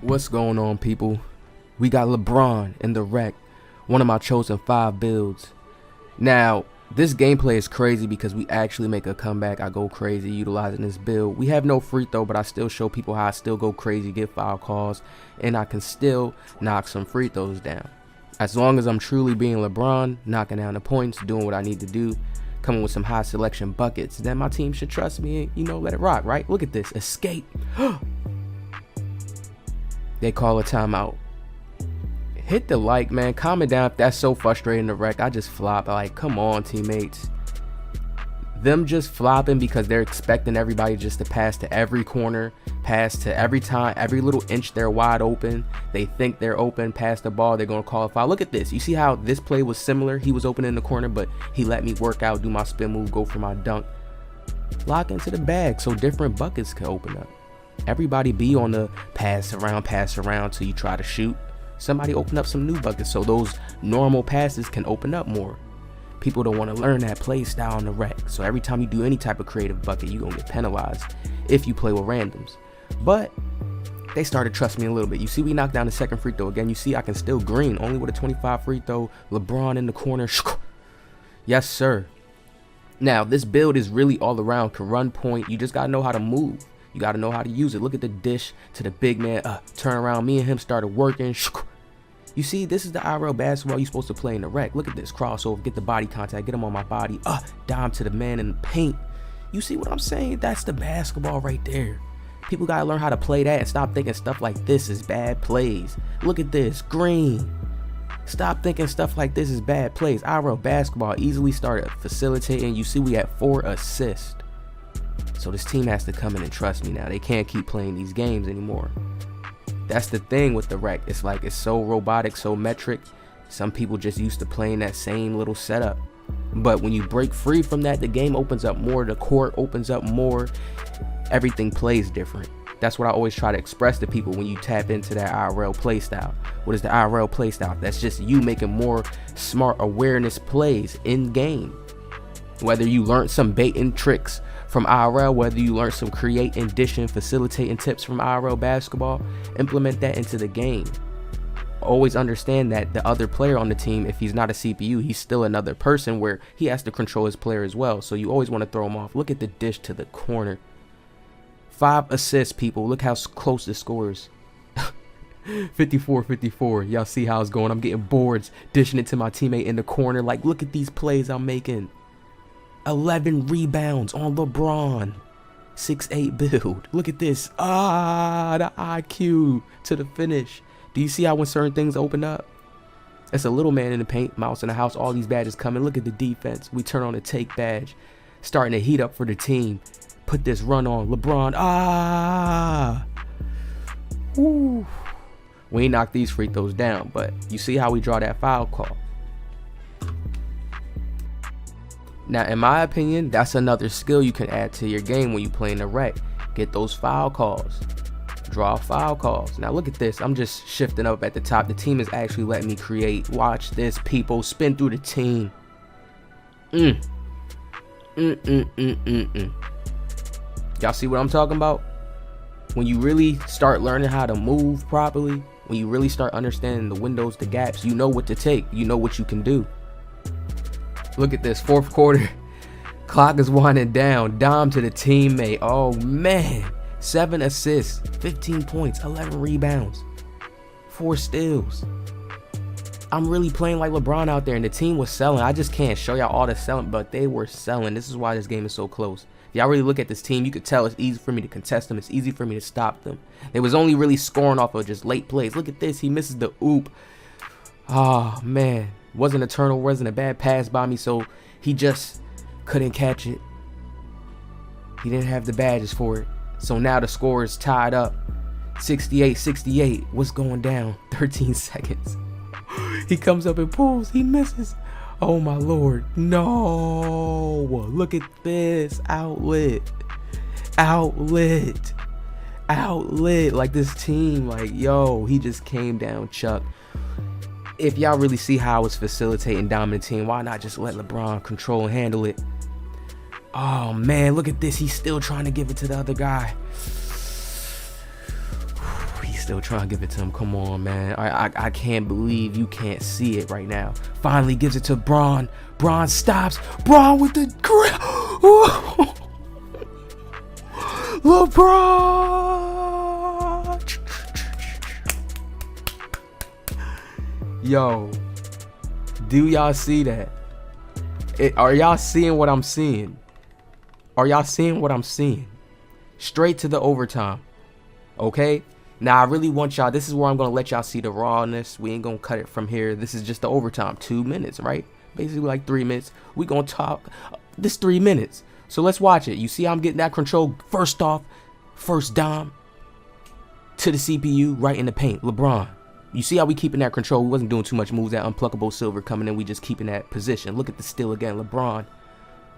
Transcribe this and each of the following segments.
What's going on, people? We got LeBron in the rec, one of my chosen 5 builds. Now, this gameplay is crazy because we actually make a comeback. I go crazy utilizing this build. We have no free throw, but I still show people how I still go crazy, get foul calls, and I can still knock some free throws down. As long as I'm truly being LeBron, knocking down the points, doing what I need to do, coming with some high selection buckets, then my team should trust me and, let it rock, right? Look at this. Escape. They call a timeout. Hit the like, man. Comment down if that's so frustrating to wreck. I just flop. Like, come on, teammates. Them just flopping because they're expecting everybody just to pass to every corner, pass to every time, every little inch they're wide open. They think they're open, pass the ball, they're going to call a foul. Look at this. You see how this play was similar? He was open in the corner, but he let me work out, do my spin move, go for my dunk. Lock into the bag so different buckets can open up. Everybody be on the pass around till you try to shoot. Somebody open up some new buckets so those normal passes can open up more. People don't want to learn that play style on the rec. So every time you do any type of creative bucket, you're going to get penalized if you play with randoms. But they started trusting me a little bit. You see, we knocked down the second free throw again. You see, I can still green only with a 25 free throw. LeBron in the corner. Yes, sir. Now, this build is really all around. Can run point. You just got to know how to move. You got to know how to use it. Look at the dish to the big man. Turn around. Me and him started working. You see, this is the IRL basketball you're supposed to play in the rec. Look at this. Crossover. Get the body contact. Get him on my body. Dime to the man in the paint. You see what I'm saying? That's the basketball right there. People got to learn how to play that and stop thinking stuff like this is bad plays. Look at this. Green. Stop thinking stuff like this is bad plays. IRL basketball easily started facilitating. You see, we had 4 assists. So this team has to come in and trust me now. They can't keep playing these games anymore. That's the thing with the rec. It's like it's so robotic, so metric. Some people just used to playing that same little setup. But when you break free from that, the game opens up more. The court opens up more. Everything plays different. That's what I always try to express to people when you tap into that IRL play style. What is the IRL play style? That's just you making more smart awareness plays in game. Whether you learn some baiting tricks from IRL, whether you learn some creating, dishing, facilitating tips from IRL basketball, implement that into the game. Always understand that the other player on the team, if he's not a CPU, he's still another person where he has to control his player as well. So you always want to throw him off. Look at the dish to the corner. 5 assists, people. Look how close the score is. 54-54. Y'all see how it's going. I'm getting boards, dishing it to my teammate in the corner. Like, look at these plays I'm making. 11 rebounds on LeBron. 6'8" build. Look at this. The IQ to the finish. Do you see how when certain things open up? It's a little man in the paint, mouse in the house, all these badges coming. Look at the defense. We turn on the take badge. Starting to heat up for the team. Put this run on. LeBron. Woo. We ain't knocked these free throws down, but you see how we draw that foul call. Now, in my opinion, that's another skill you can add to your game when you play in the rec. Get those foul calls. Draw foul calls. Now, look at this. I'm just shifting up at the top. The team is actually letting me create. Watch this, people. Spin through the team. Y'all see what I'm talking about? When you really start learning how to move properly, when you really start understanding the windows, the gaps, you know what to take. You know what you can do. Look at this, 4th quarter. Clock is winding down. Dime to the teammate. Oh, man. 7 assists, 15 points, 11 rebounds, 4 steals. I'm really playing like LeBron out there, and the team was selling. I just can't show y'all all the selling, but they were selling. This is why this game is so close. If y'all really look at this team, you could tell it's easy for me to contest them. It's easy for me to stop them. They was only really scoring off of just late plays. Look at this. He misses the oop. Oh, man. Wasn't a turnover, wasn't a bad pass by me, so he just couldn't catch it. He didn't have the badges for it. So now the score is tied up. 68-68. What's going down? 13 seconds. He comes up and pulls. He misses. Oh, my Lord. No. Look at this. Outlet. Like this team. Like, yo, he just came down, Chuck. If y'all really see how I was facilitating dominant team, why not just let LeBron control and handle it? Oh, man, look at this. He's still trying to give it to the other guy. He's still trying to give it to him. Come on, man. I can't believe you can't see it right now. Finally gives it to Bron. Bron stops. Bron with the grip. LeBron. Yo, do y'all see that? Are y'all seeing what I'm seeing? Are y'all seeing what I'm seeing? Straight to the overtime. Okay? Now, I really want y'all, this is where I'm going to let y'all see the rawness. We ain't going to cut it from here. This is just the overtime. 2 minutes, right? Basically like 3 minutes. We going to talk this 3 minutes. So let's watch it. You see how I'm getting that control? First off, first dime to the CPU right in the paint. LeBron. You see how we keeping that control? We wasn't doing too much moves. That unpluckable silver coming in. We just keeping that position. Look at the steal again. LeBron.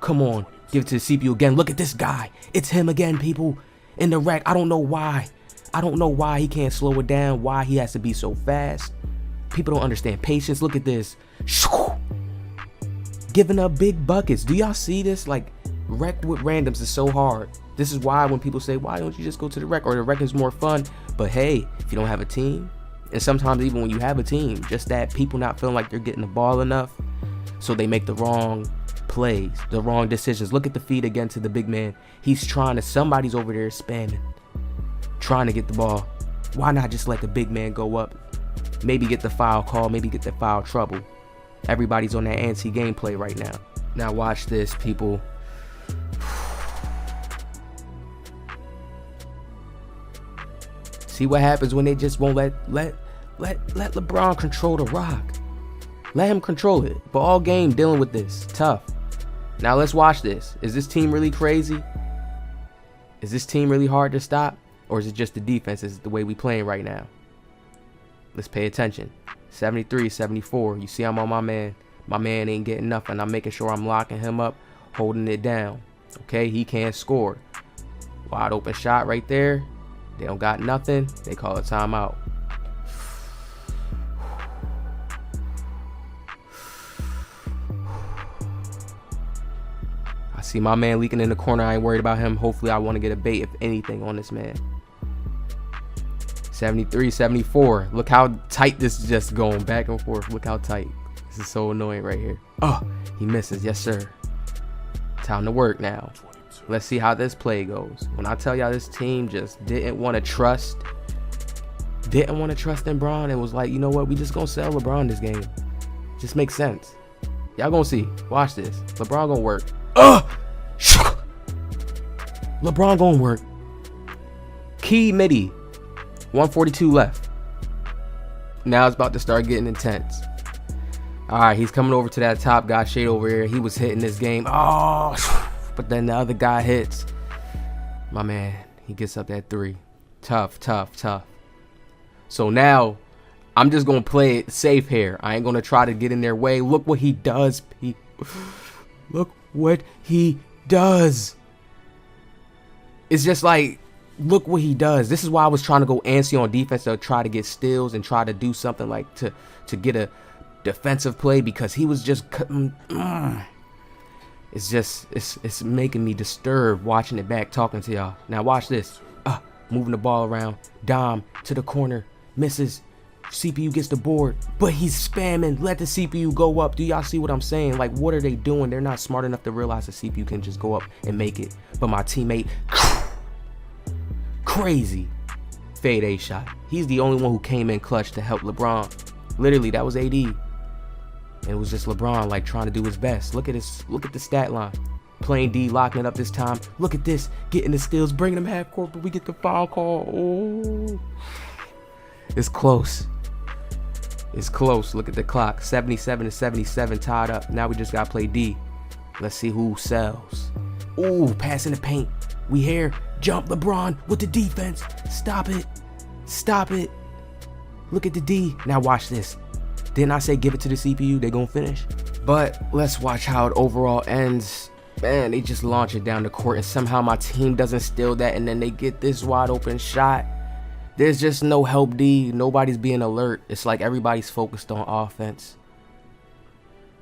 Come on. Give it to the CPU again. Look at this guy. It's him again, people. In the rack. I don't know why. I don't know why he can't slow it down. Why he has to be so fast. People don't understand patience. Look at this. Giving up big buckets. Do y'all see this? Like, rec with randoms is so hard. This is why when people say, why don't you just go to the rec? Or the rec is more fun. But hey, if you don't have a team, and sometimes even when you have a team, just that people not feeling like they're getting the ball enough, so they make the wrong plays, the wrong decisions. Look at the feed again to the big man. He's trying to, somebody's over there spamming, trying to get the ball. Why not just let the big man go up? Maybe get the foul call, maybe get the foul trouble. Everybody's on that anti-gameplay right now. Now watch this, people. See what happens when they just won't let LeBron control the rock. Let him control it. But all game dealing with this. Tough. Now let's watch this. Is this team really crazy? Is this team really hard to stop? Or is it just the defense? Is it the way we playing right now? Let's pay attention. 73, 74. You see I'm on my man. My man ain't getting nothing. I'm making sure I'm locking him up, holding it down. Okay, he can't score. Wide open shot right there. They don't got nothing. They call it timeout. I see my man leaking in the corner. I ain't worried about him. Hopefully I want to get a bait, if anything, on this man. 73, 74. Look how tight this is just going back and forth. Look how tight. This is so annoying right here. Oh, he misses. Yes, sir. Time to work now. Let's see how this play goes. When I tell y'all this team just didn't want to trust in Bron, it was like, you know what? We just gonna sell LeBron this game. Just makes sense. Y'all gonna see. Watch this. LeBron gonna work. LeBron gonna work. Key midi. 142 left. Now it's about to start getting intense. All right, he's coming over to that top guy, Shade over here. He was hitting this game. Oh, but then the other guy hits. My man, he gets up that 3. Tough, tough, tough. So now, I'm just going to play it safe here. I ain't going to try to get in their way. Look what he does. Look what he does. It's just like, look what he does. This is why I was trying to go antsy on defense to try to get steals and try to do something like to get a defensive play, because he was just it's making me disturbed watching it back, talking to y'all. Now watch this. Moving the ball around. Dom to the corner. Misses. CPU gets the board, but he's spamming. Let the CPU go up. Do y'all see what I'm saying? Like, what are they doing? They're not smart enough to realize the CPU can just go up and make it. But my teammate, crazy fade A shot. He's the only one who came in clutch to help LeBron. Literally, that was AD. And it was just LeBron, like, trying to do his best. Look at this. Look at the stat line. Playing D, locking it up this time. Look at this. Getting the steals, bringing them half court, but we get the foul call. Oh, it's close. It's close. Look at the clock. 77 to 77, tied up. Now we just got to play D. Let's see who sells. Ooh, pass in the paint. We here. Jump LeBron with the defense. Stop it. Stop it. Look at the D. Now watch this. Didn't I say give it to the CPU? They gonna finish. But let's watch how it overall ends. Man, they just launch it down the court, and somehow my team doesn't steal that, and then they get this wide open shot. There's just no help D. Nobody's being alert. It's like everybody's focused on offense.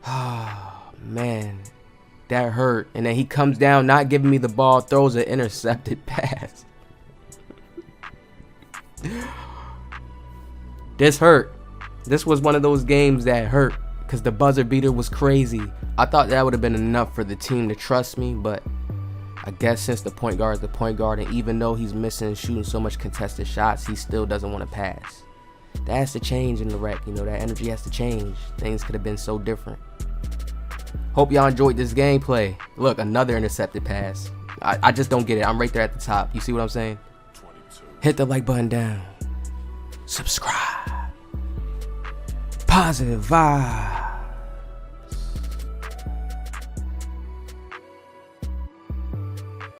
Ah, man. That hurt. And then he comes down, not giving me the ball, throws an intercepted pass. This hurt. This was one of those games that hurt because the buzzer beater was crazy. I thought that would have been enough for the team to trust me, but I guess since the point guard is the point guard, and even though he's missing and shooting so much contested shots, he still doesn't want to pass. That has to change in the rec. You know, that energy has to change. Things could have been so different. Hope y'all enjoyed this gameplay. Look, another intercepted pass. I just don't get it. I'm right there at the top. You see what I'm saying? Hit the like button down. Subscribe. Positive vibe.